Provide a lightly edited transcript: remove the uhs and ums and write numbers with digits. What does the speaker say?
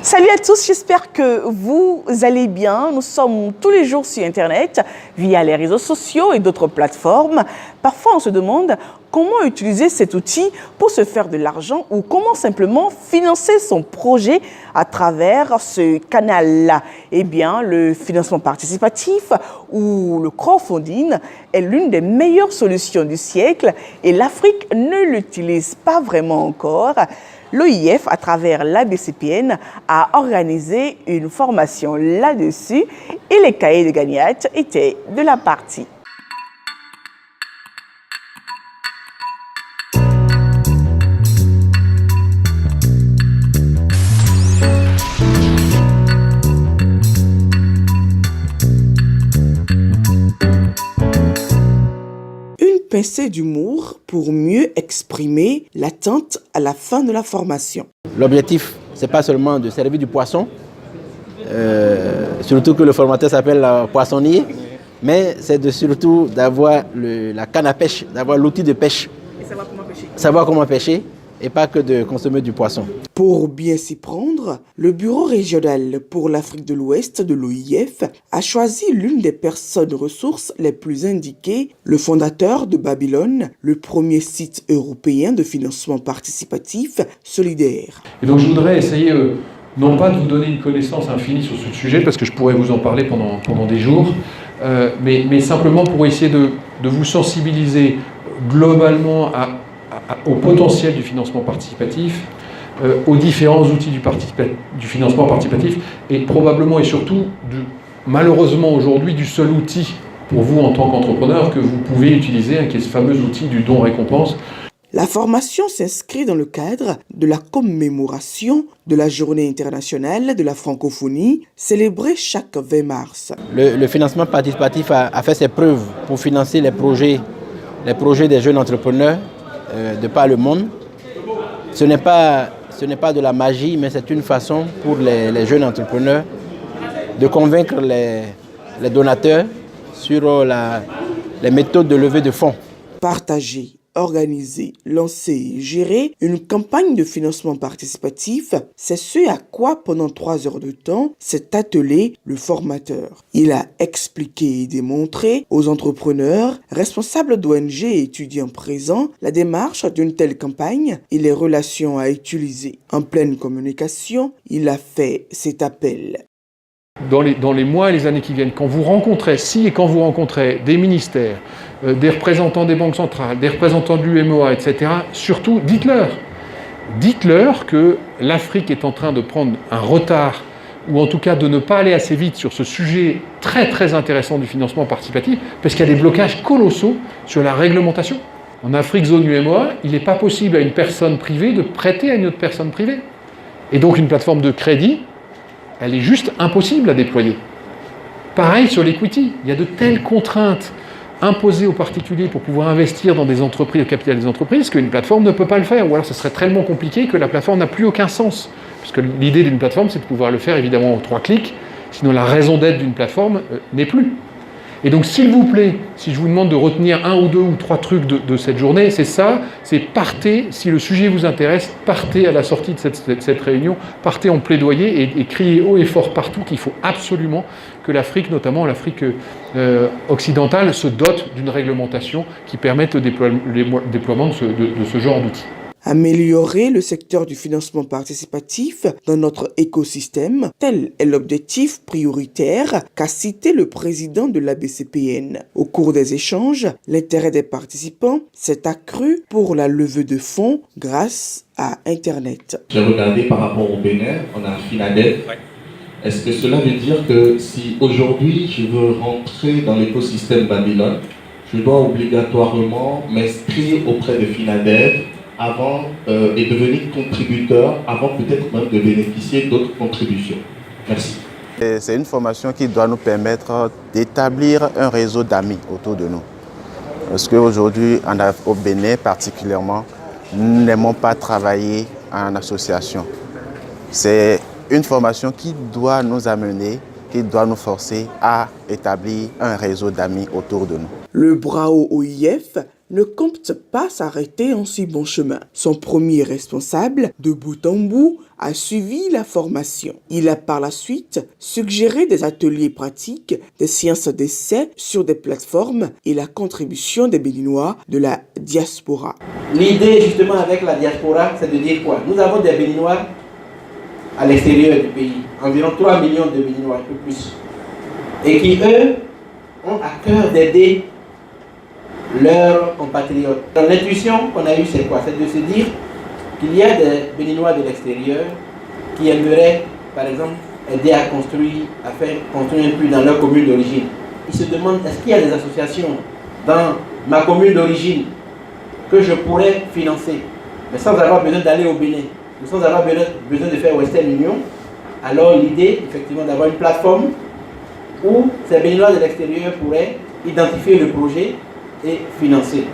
Salut à tous, j'espère que vous allez bien. Nous sommes tous les jours sur Internet, via les réseaux sociaux et d'autres plateformes. Parfois, on se demande comment utiliser cet outil pour se faire de l'argent ou comment simplement financer son projet à travers ce canal-là. Eh bien, le financement participatif ou le crowdfunding est l'une des meilleures solutions du siècle et l'Afrique ne l'utilise pas vraiment encore. L'OIF, à travers l'ABCPN, a organisé une formation là-dessus et les cahiers de gagnantes étaient de la partie. Pincée d'humour pour mieux exprimer l'attente à la fin de la formation. L'objectif, ce n'est pas seulement de servir du poisson, surtout que le formateur s'appelle poissonnier, mais c'est surtout d'avoir la canne à pêche, d'avoir l'outil de pêche. Et savoir comment pêcher. Savoir comment pêcher et pas que de consommer du poisson. Pour bien s'y prendre, le Bureau régional pour l'Afrique de l'Ouest de l'OIF a choisi l'une des personnes ressources les plus indiquées, le fondateur de Babylone, le premier site européen de financement participatif solidaire. Et donc je voudrais essayer, non pas de vous donner une connaissance infinie sur ce sujet, parce que je pourrais vous en parler pendant des jours, mais simplement pour essayer de vous sensibiliser globalement au potentiel du financement participatif, aux différents outils du financement participatif et probablement et surtout, malheureusement aujourd'hui, du seul outil pour vous en tant qu'entrepreneur que vous pouvez utiliser, qui est ce fameux outil du don récompense. La formation s'inscrit dans le cadre de la commémoration de la Journée internationale de la francophonie, célébrée chaque 20 mars. Le financement participatif a fait ses preuves pour financer les projets des jeunes entrepreneurs de par le monde. Ce n'est pas de la magie, mais c'est une façon pour les jeunes entrepreneurs de convaincre les donateurs sur les méthodes de levée de fonds. Partager, organiser, lancer et gérer une campagne de financement participatif, c'est ce à quoi, pendant 3 heures de temps, s'est attelé le formateur. Il a expliqué et démontré aux entrepreneurs, responsables d'ONG et étudiants présents, la démarche d'une telle campagne et les relations à utiliser. En pleine communication, il a fait cet appel. Dans les mois et les années qui viennent, quand vous rencontrez des ministères, des représentants des banques centrales, des représentants de l'UMOA, etc., surtout, dites-leur que l'Afrique est en train de prendre un retard, ou en tout cas de ne pas aller assez vite sur ce sujet très très intéressant du financement participatif, parce qu'il y a des blocages colossaux sur la réglementation. En Afrique, zone UMOA, il n'est pas possible à une personne privée de prêter à une autre personne privée. Et donc une plateforme de crédit, elle est juste impossible à déployer. Pareil sur l'equity, il y a de telles contraintes imposées aux particuliers pour pouvoir investir dans des entreprises, au capital des entreprises, qu'une plateforme ne peut pas le faire. Ou alors ce serait tellement compliqué que la plateforme n'a plus aucun sens. Puisque l'idée d'une plateforme, c'est de pouvoir le faire évidemment en 3 clics, sinon la raison d'être d'une plateforme n'est plus. Et donc s'il vous plaît, si je vous demande de retenir 1 ou 2 ou 3 trucs de cette journée, c'est ça, c'est partez, si le sujet vous intéresse, partez à la sortie de cette réunion, partez en plaidoyer et criez haut et fort partout qu'il faut absolument que l'Afrique, notamment l'Afrique occidentale, se dote d'une réglementation qui permette le déploiement de ce genre d'outils. Améliorer le secteur du financement participatif dans notre écosystème, tel est l'objectif prioritaire qu'a cité le président de l'ABCPN. Au cours des échanges, l'intérêt des participants s'est accru pour la levée de fonds grâce à Internet. J'ai regardé par rapport au Bénin, on a Finadev. Est-ce que cela veut dire que si aujourd'hui je veux rentrer dans l'écosystème Babylone, je dois obligatoirement m'inscrire auprès de Finadev avant et devenir contributeur avant peut-être même de bénéficier d'autres contributions? Merci. C'est une formation qui doit nous permettre d'établir un réseau d'amis autour de nous. Parce qu'aujourd'hui, au Bénin particulièrement, nous n'aimons pas travailler en association. C'est une formation qui doit nous amener, qui doit nous forcer à établir un réseau d'amis autour de nous. Le BRAO OIF ne compte pas s'arrêter en si bon chemin. Son premier responsable, de bout en bout, a suivi la formation. Il a par la suite suggéré des ateliers pratiques, des séances d'essai sur des plateformes et la contribution des Béninois de la diaspora. L'idée justement avec la diaspora, c'est de dire quoi? Nous avons des Béninois à l'extérieur du pays, environ 3 millions de Béninois, un peu plus, et qui eux ont à cœur d'aider leurs compatriotes. Donc, l'intuition qu'on a eue, c'est quoi? C'est de se dire qu'il y a des Béninois de l'extérieur qui aimeraient, par exemple, aider à construire un puits dans leur commune d'origine. Ils se demandent, est-ce qu'il y a des associations dans ma commune d'origine que je pourrais financer, mais sans avoir besoin d'aller au Bénin, sans avoir besoin de faire Western Union? Alors l'idée, effectivement, d'avoir une plateforme où ces Béninois de l'extérieur pourraient identifier le projet et financer.